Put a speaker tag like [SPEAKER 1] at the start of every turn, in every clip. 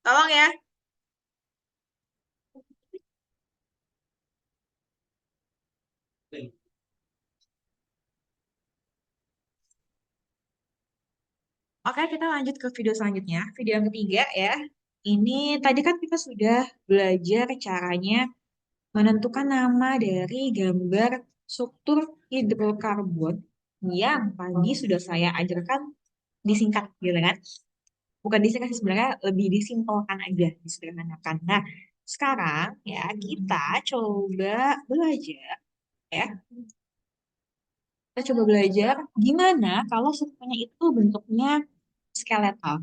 [SPEAKER 1] Tolong ya. Oke, kita lanjut ke video selanjutnya. Video yang ketiga ya. Ini tadi kan kita sudah belajar caranya menentukan nama dari gambar struktur hidrokarbon yang tadi sudah saya ajarkan disingkat gitu kan. Bukan disingkat sih, sebenarnya lebih disimpelkan aja, disederhanakan. Nah, sekarang ya kita coba belajar ya. Kita coba belajar gimana kalau strukturnya itu bentuknya skeletal.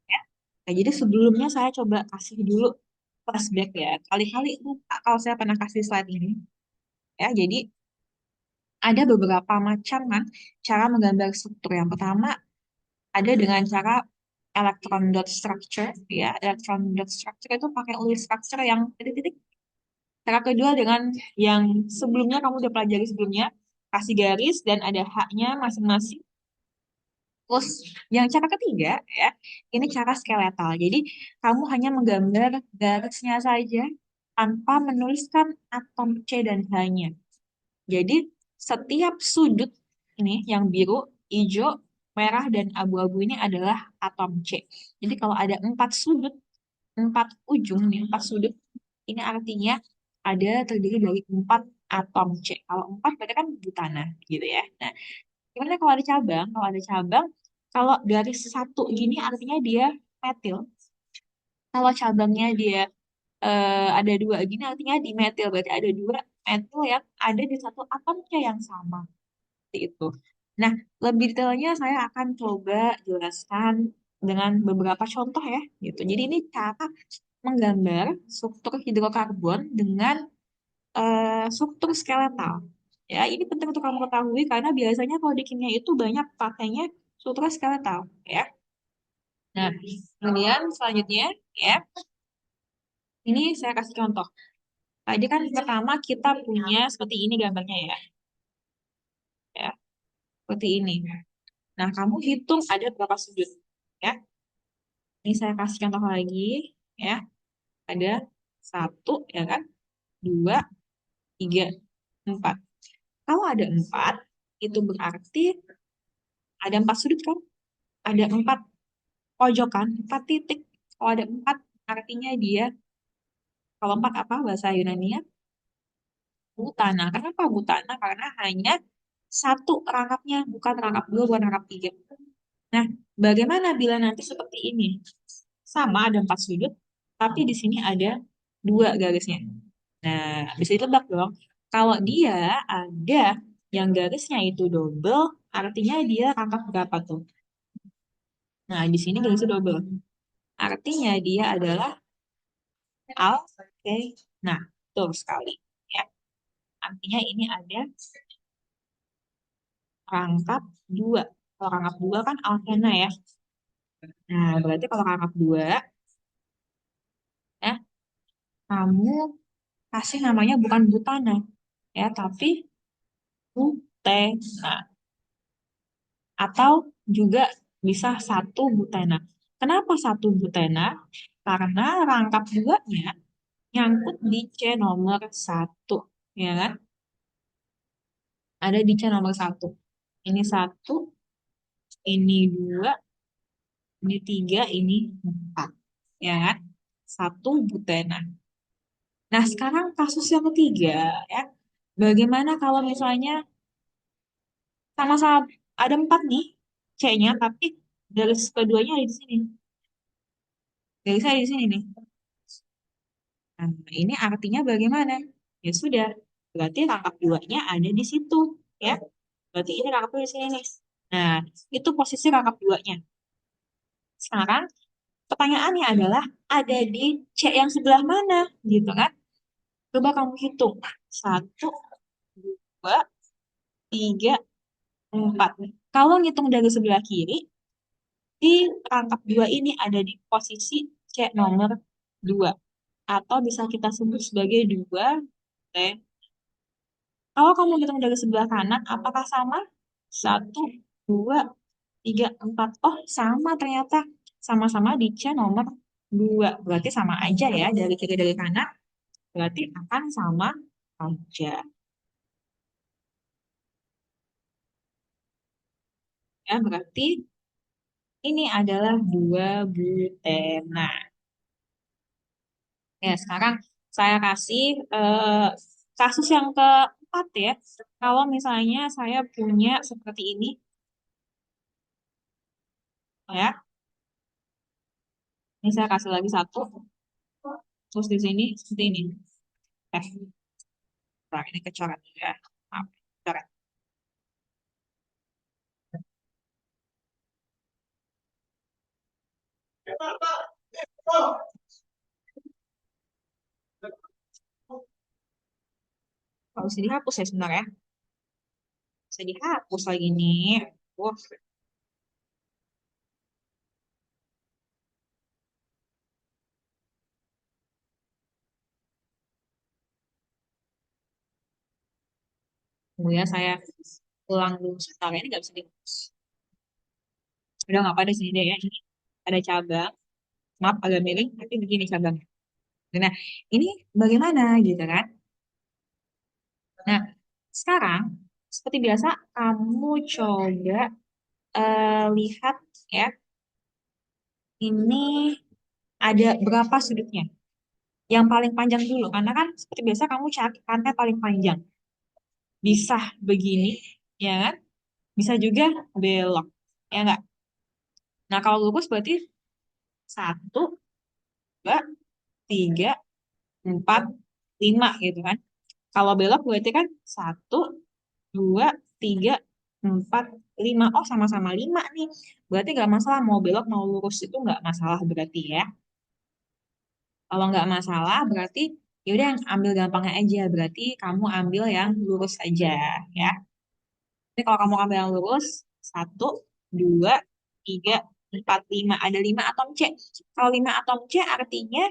[SPEAKER 1] Ya. Nah, jadi sebelumnya saya coba kasih dulu flashback ya. Kali-kali lupa kalau saya pernah kasih slide ini. Ya, jadi ada beberapa macam kan cara menggambar struktur. Yang pertama ada dengan cara electron dot structure ya. Electron dot structure itu pakai unit structure yang titik-titik. Cara kedua dengan yang sebelumnya kamu udah pelajari sebelumnya, kasih garis dan ada haknya masing-masing. Terus yang cara ketiga ya, ini cara skeletal. Jadi kamu hanya menggambar garisnya saja tanpa menuliskan atom C dan H-nya. Jadi setiap sudut ini yang biru, hijau, merah, dan abu-abu ini adalah atom C. Jadi kalau ada 4 sudut, 4 ujung nih, 4 sudut, ini artinya ada terdiri dari 4 atom C. Kalau 4 berarti kan butana gitu ya. Nah, gimana kalau ada cabang? Kalau ada cabang, kalau dari satu gini artinya dia metil. Kalau cabangnya dia ada 2 gini artinya dimetil. Berarti ada 2 metil yang ada di satu atomnya yang sama. Seperti itu. Nah, lebih detailnya saya akan coba jelaskan dengan beberapa contoh ya. Gitu. Jadi ini cara menggambar struktur hidrokarbon dengan struktur skeletal. Ya, ini penting untuk kamu ketahui karena biasanya kalau di kimia itu banyak pakainya struktur skeletal, ya. Nah, kemudian selanjutnya, ya, ini saya kasih contoh. Tadi kan pertama kita punya seperti ini gambarnya ya, seperti ini. Nah, kamu hitung ada berapa sudut, ya. Ini saya kasih contoh lagi, ya. Ada satu, ya kan, dua, tiga, empat. Kalau ada 4, itu berarti ada 4 sudut kan? Ada 4 pojokan, 4 titik. Kalau ada 4, artinya dia, kalau 4 apa bahasa Yunani-nya? Butana. Kenapa butana? Karena hanya satu rangkapnya, bukan rangkap dua, bukan rangkap tiga. Nah, bagaimana bila nanti seperti ini? Sama ada 4 sudut, tapi di sini ada 2 garisnya. Nah, bisa ditebak dong. Kalau dia ada yang garisnya itu double, artinya dia rangkap berapa tuh? Nah, di sini garisnya double. Artinya dia adalah Oke. Nah, betul sekali. Ya, artinya ini ada rangkap dua. Kalau rangkap dua kan alkena ya. Nah, berarti kalau rangkap dua, ya, kamu kasih namanya bukan butana, ya, tapi butena. Atau juga bisa satu butena. Kenapa satu butena? Karena rangkap duanya nyangkut di C nomor satu, ya kan? Ada di C nomor satu. Ini satu, ini dua, ini tiga, ini empat. Ya kan? Satu butena. Nah, sekarang kasus yang ketiga, ya. Bagaimana kalau misalnya sama-sama ada 4 nih C-nya, tapi garis keduanya ada di sini. Garisnya ada di sini nih. Nah, ini artinya bagaimana? Ya sudah, berarti rangkap duanya ada di situ, ya. Berarti ini rangkap dua di sini nih. Nah, itu posisi rangkap duanya. Sekarang pertanyaannya adalah ada di C yang sebelah mana, gitu kan? Coba kamu hitung. Satu, dua, tiga, empat. Kalau ngitung dari sebelah kiri, di rangkap dua ini ada di posisi C nomor dua. Atau bisa kita sebut sebagai dua. Kalau kamu hitung dari sebelah kanan, apakah sama? Satu, dua, tiga, empat. Oh, sama ternyata. Sama-sama di C nomor 2. Berarti sama aja ya, dari kiri dari kanan, berarti akan sama aja. Ya, berarti ini adalah 2 butena. Ya, sekarang saya kasih kasus yang keempat ya. Kalau misalnya saya punya seperti ini, ya, ini saya kasih lagi satu, terus di sini seperti ini. Eh, bentar, ini kecoret ya. Maaf, coret. Kalau bisa dihapus ya sebenarnya. Bisa dihapus lagi nih. Wah, tunggu ya, saya ulang dulu sebentar. Ini nggak bisa dihapus. Udah nggak pada sini deh ya. Ini ada cabang. Maaf agak miring, tapi begini cabangnya. Nah, ini bagaimana gitu kan? Nah, sekarang seperti biasa kamu coba lihat ya, ini ada berapa sudutnya. Yang paling panjang dulu, karena kan seperti biasa kamu cari pantai paling panjang. Bisa begini, ya kan? Bisa juga belok, ya enggak? Nah, kalau lurus berarti 1, 2, 3, 4, 5 gitu kan. Kalau belok berarti kan 1, 2, 3, 4, 5. Oh, sama-sama 5 nih. Berarti nggak masalah mau belok mau lurus itu nggak masalah berarti ya. Kalau nggak masalah berarti yaudah yang ambil gampangnya aja. Berarti kamu ambil yang lurus aja ya. Jadi kalau kamu ambil yang lurus, 1, 2, 3, 4, 5. Ada 5 atom C. Kalau 5 atom C artinya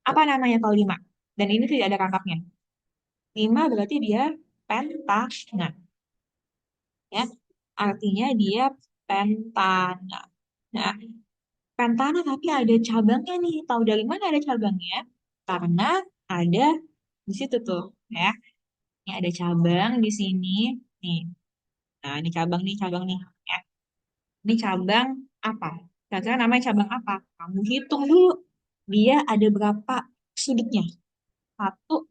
[SPEAKER 1] apa namanya kalau 5? Dan ini tidak ada rangkapnya. 5 berarti dia pentana. Ya, artinya dia pentana. Nah, pentana tapi ada cabangnya nih. Tahu dari mana ada cabangnya? Karena ada di situ tuh, ya. Ini ada cabang di sini. Nih. Nah, ini cabang nih, cabang nih. Ya. Ini cabang apa? Kira-kira namanya cabang apa? Kamu hitung dulu. Dia ada berapa sudutnya? 1,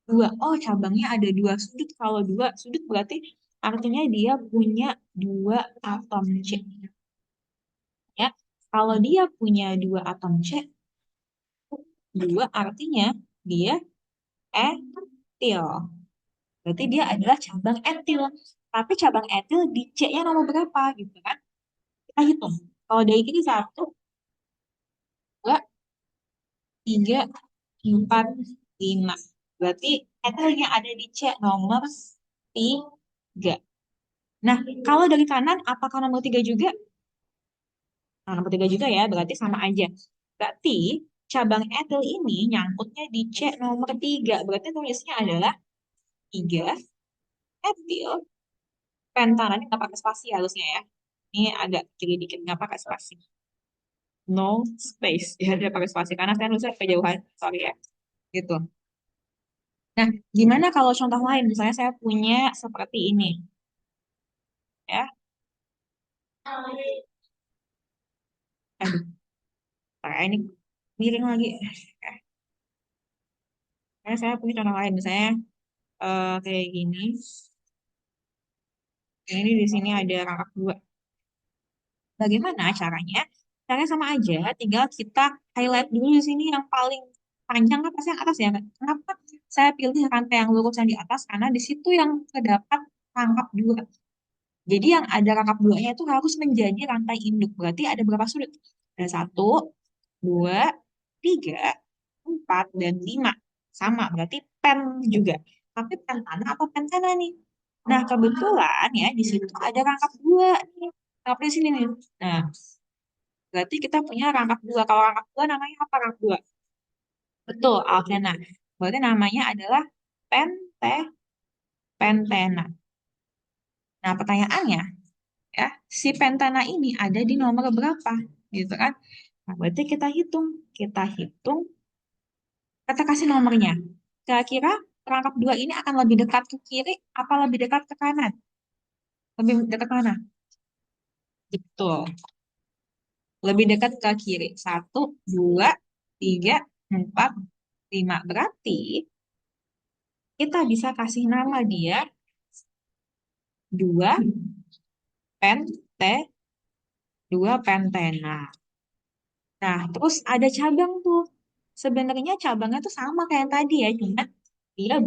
[SPEAKER 1] 2. Oh, cabangnya ada 2 sudut. Kalau 2 sudut berarti artinya dia punya 2 atom C. Ya, kalau dia punya 2 atom C, 2 artinya dia etil. Berarti dia adalah cabang etil. Tapi cabang etil di C-nya nomor berapa gitu kan? Kita hitung. Kalau dari ini 1, 2, 3, 4, 5. Berarti etilnya ada di C nomor 3. Nah, kalau dari kanan, apakah nomor 3 juga? Nah, nomor 3 juga ya, berarti sama aja. Berarti cabang etil ini nyangkutnya di C nomor 3. Berarti tulisnya adalah 3 etil pentana. Ini nggak pakai spasi harusnya ya. Ini agak kiri dikit, nggak pakai spasi. No space. Ya, dia pakai spasi. Karena saya nulisnya kejauhan. Sorry ya. Gitu. Nah, gimana kalau contoh lain? Misalnya saya punya seperti ini. Ya. Aduh, ini miring lagi. Saya punya contoh lain. Misalnya kayak gini. Ini di sini ada rangkap 2. Bagaimana caranya? Caranya sama aja, tinggal kita highlight dulu di sini yang paling panjang kan pasti yang atas ya. Kenapa saya pilih rantai yang lurus yang di atas? Karena di situ yang terdapat rangkap 2. Jadi yang ada rangkap 2-nya itu harus menjadi rantai induk. Berarti ada berapa sudut? Ada 1, 2, 3, 4, dan 5. Sama, berarti pen juga. Tapi pen tanah apa pen tanah nih? Nah, kebetulan ya di situ ada rangkap 2 nih. Rangkap di sini nih. Nah, berarti kita punya rangkap 2. Kalau rangkap 2 namanya apa rangkap 2? Betul, alkena. Berarti namanya adalah pente, pentena. Nah, pertanyaannya ya, si pentana ini ada di nomor berapa? Gitu kan? Nah, berarti kita hitung, kita kasih nomornya. Kira-kira perangkap dua ini akan lebih dekat ke kiri, apa lebih dekat ke kanan? Lebih dekat mana? Betul. Lebih dekat ke kiri. Satu, dua, tiga, empat, lima. Berarti kita bisa kasih nama dia dua pente, dua pentena. Nah, terus ada cabang tuh. Sebenarnya cabangnya tuh sama kayak yang tadi ya, cuma dia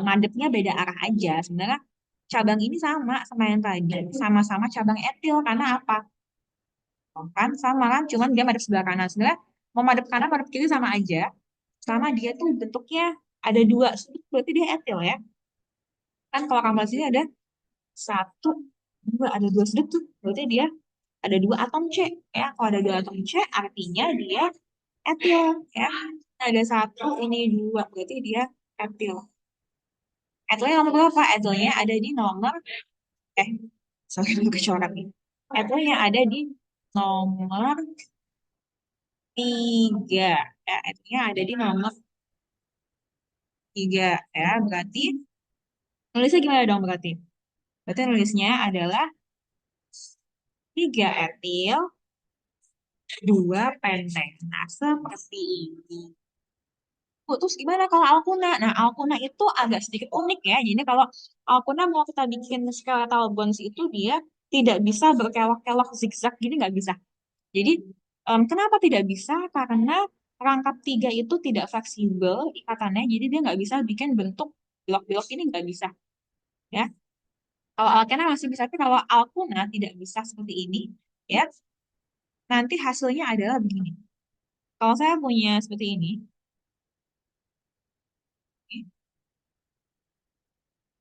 [SPEAKER 1] ngadepnya beda arah aja. Sebenarnya cabang ini sama yang tadi, sama-sama cabang etil karena apa? Oh, kan sama kan, cuman dia madep sebelah kanan. Sebenarnya mau madep kanan, madep kiri sama aja. Sama dia tuh bentuknya ada dua sudut, berarti dia etil ya. Kan kalau kamu lihat sini ada satu, dua, ada dua sudut tuh, berarti dia ada dua atom C ya. Kalau ada dua atom C, artinya dia etil ya. Ada satu, ini dua, berarti dia etil. Etilnya nomor berapa? Etilnya ada di nomor, eh, sorry, lu kecoret nih. Etilnya ada di nomor tiga. Ya, etilnya ada di nomor tiga ya. Berarti nulisnya gimana dong berarti? Berarti nulisnya adalah tiga etil, dua pentena seperti ini. Terus gimana kalau alkuna? Nah, alkuna itu agak sedikit unik ya. Jadi kalau alkuna mau kita bikin skeletal bones itu dia tidak bisa berkelok-kelok zigzag gini nggak bisa. Jadi kenapa tidak bisa? Karena rangkap tiga itu tidak fleksibel ikatannya. Jadi dia nggak bisa bikin bentuk blok-blok ini nggak bisa. Ya, kalau alkena masih bisa, tapi kalau alkuna tidak bisa seperti ini. Ya, nanti hasilnya adalah begini. Kalau saya punya seperti ini,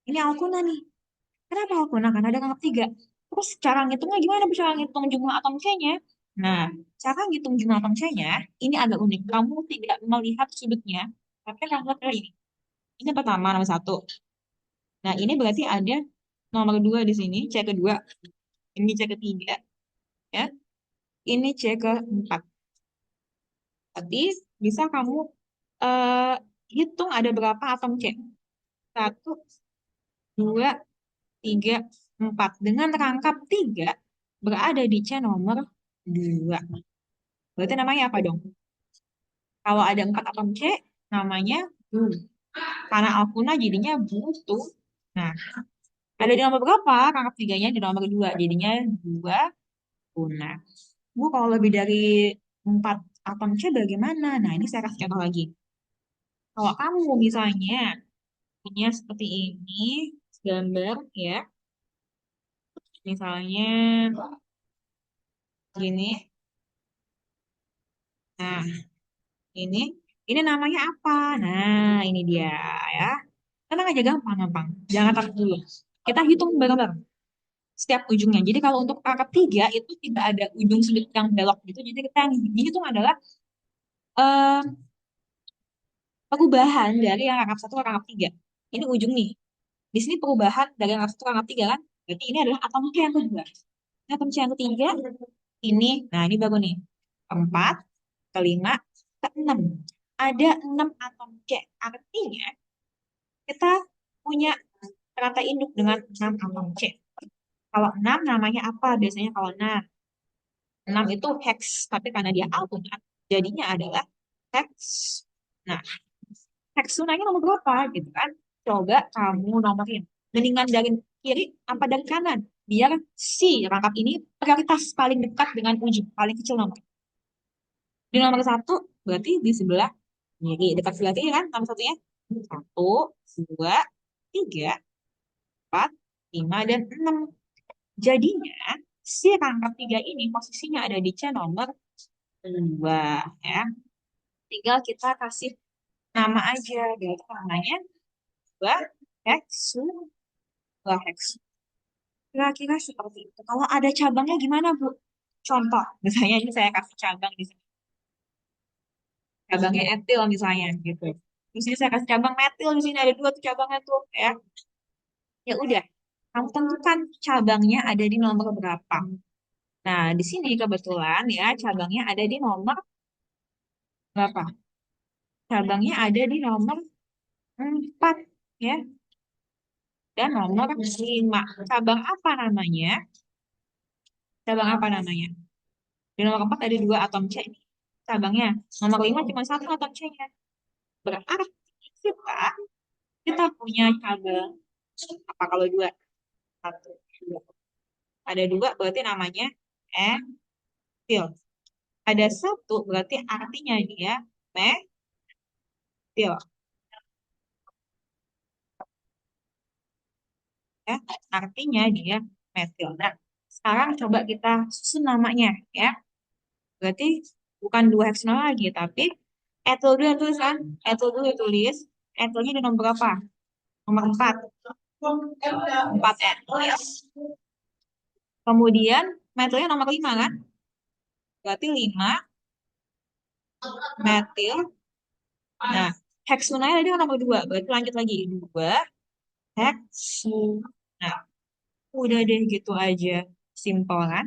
[SPEAKER 1] ini alkuna nih. Kenapa alkuna? Karena ada rangkap tiga. Terus cara ngitungnya gimana? Cara ngitung jumlah atom C-nya? Nah, cara ngitung jumlah atom C-nya, ini agak unik. Kamu tidak melihat sudutnya, tapi kamu lihat dari ini. Ini pertama, nomor satu. Nah, ini berarti ada nomor dua di sini, C kedua. Ini C ketiga, ya. Ini C keempat. Tapi bisa kamu eh, hitung ada berapa atom C. Satu, dua, tiga, empat. Dengan rangkap tiga berada di C nomor dua. Berarti namanya apa dong? Kalau ada empat atom C, namanya Bu. Karena alkuna jadinya butu. Nah, ada di nomor berapa? Rangkap tiganya di nomor dua. Jadinya dua guna. Bu, kalau lebih dari empat atom C bagaimana? Nah, ini saya kasih contoh lagi. Kalau kamu misalnya punya seperti ini, gambar ya, misalnya gini. Nah, ini ini namanya apa? Nah, ini dia ya. Tenang aja, gampang-gampang. Jangan takut dulu. Kita hitung bareng-bareng setiap ujungnya. Jadi kalau untuk angka tiga itu tidak ada ujung sudut yang belok gitu. Jadi kita yang dihitung adalah eh, perubahan dari yang rangkap satu ke rangkap tiga. Ini ujung nih. Di sini perubahan dari rangkap satu ke rangkap tiga kan. Berarti ini adalah atom C yang kedua. Nah, atom C yang ketiga ini. Nah, ini baru nih. Keempat, kelima, keenam. Ada enam atom C. Artinya kita punya rantai induk dengan enam atom C. Kalau 6 namanya apa biasanya kalau 6? 6 itu hex, tapi karena dia alpha, jadinya adalah hex. Nah, hexunanya nomor berapa gitu kan? Coba kamu nomorin. Mendingan dari kiri apa dari kanan? Biar si rangkap ini prioritas paling dekat dengan ujung, paling kecil nomor. Di nomor satu, berarti di sebelah kiri. Dekat sebelah kiri kan nomor satunya? Satu, dua, tiga, empat, lima, dan enam. Jadinya, si rangkap tiga ini posisinya ada di C nomor dua ya. Tinggal kita kasih nama aja, gitu namanya dua heksu, dua heksu. Kira-kira seperti itu. Kalau ada cabangnya gimana, Bu? Contoh, misalnya ini saya kasih cabang di sini. Cabangnya etil misalnya gitu. Terus ini saya kasih cabang metil di sini ada dua tuh cabangnya tuh ya. Ya udah, kamu tentukan cabangnya ada di nomor berapa. Nah, di sini kebetulan ya cabangnya ada di nomor berapa? Cabangnya ada di nomor 4 ya dan nomor 5. Cabang apa namanya? Cabang apa namanya? Di nomor 4 ada dua atom C nih. Cabangnya. Nomor 5 cuma satu atom C-nya. Berarti kita kita punya cabang apa kalau dua? Satu, dua. Ada dua berarti namanya etil. Ada satu berarti artinya dia metil ya. Artinya dia metil. Nah, sekarang coba kita susun namanya ya. Berarti bukan dua heksanol lagi tapi etil dulu yang tulis kan? Etil dulu yang tulis. Etilnya di nomor berapa? Nomor 4. 4 etil. Kemudian metilnya nomor 5 kan? Berarti 5 metil. Nah, heksunanya tadi kan nomor 2. Berarti lanjut lagi. 2 heksu. Nah, udah deh gitu aja. Simpel kan?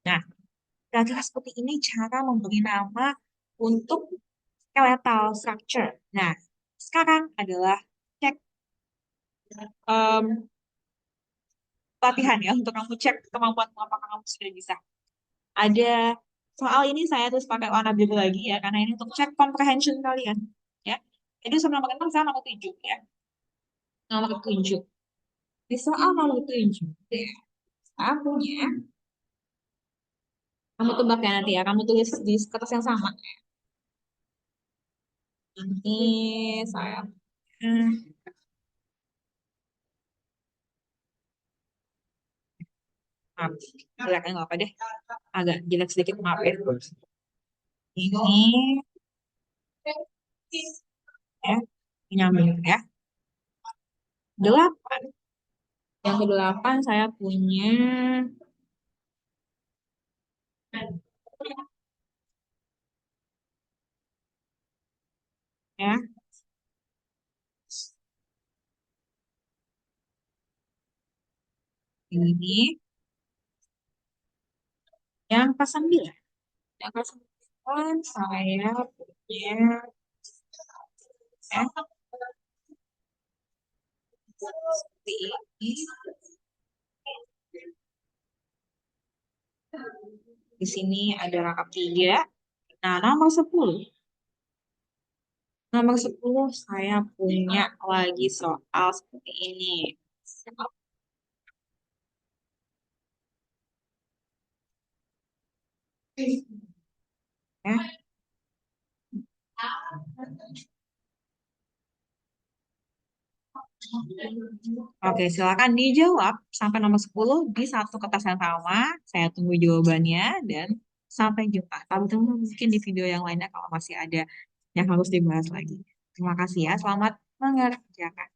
[SPEAKER 1] Nah, kira-kira seperti ini cara memberi nama untuk skeletal structure. Nah, sekarang adalah cek em, latihan ya untuk kamu cek kemampuan apakah kamu sudah bisa. Ada soal ini saya terus pakai warna biru lagi ya karena ini untuk cek comprehension kalian ya. Jadi soal nomor 6 saya nomor 7 ya. Nomor 7. Di soal nomor 7 ya, saya punya kamu tebak ya nanti ya. Kamu tulis di kertas yang sama. Nanti saya maaf, kelihatannya nggak apa deh. Agak jelek sedikit maaf ya. Ini ya, nyambung ya. 8. Yang ke-8 saya punya ya, ini yang ke-9. Yang ke-9 saya punya ya, seperti ini. Di sini ada rangkap 3. Nah, nomor 10. Nomor 10 saya punya lagi soal seperti ini. Ya. Oke, silakan dijawab sampai nomor 10 di satu kertas yang sama. Saya tunggu jawabannya dan sampai jumpa. Sampai ketemu mungkin di video yang lainnya kalau masih ada yang harus dibahas lagi. Terima kasih ya, selamat mengerjakan.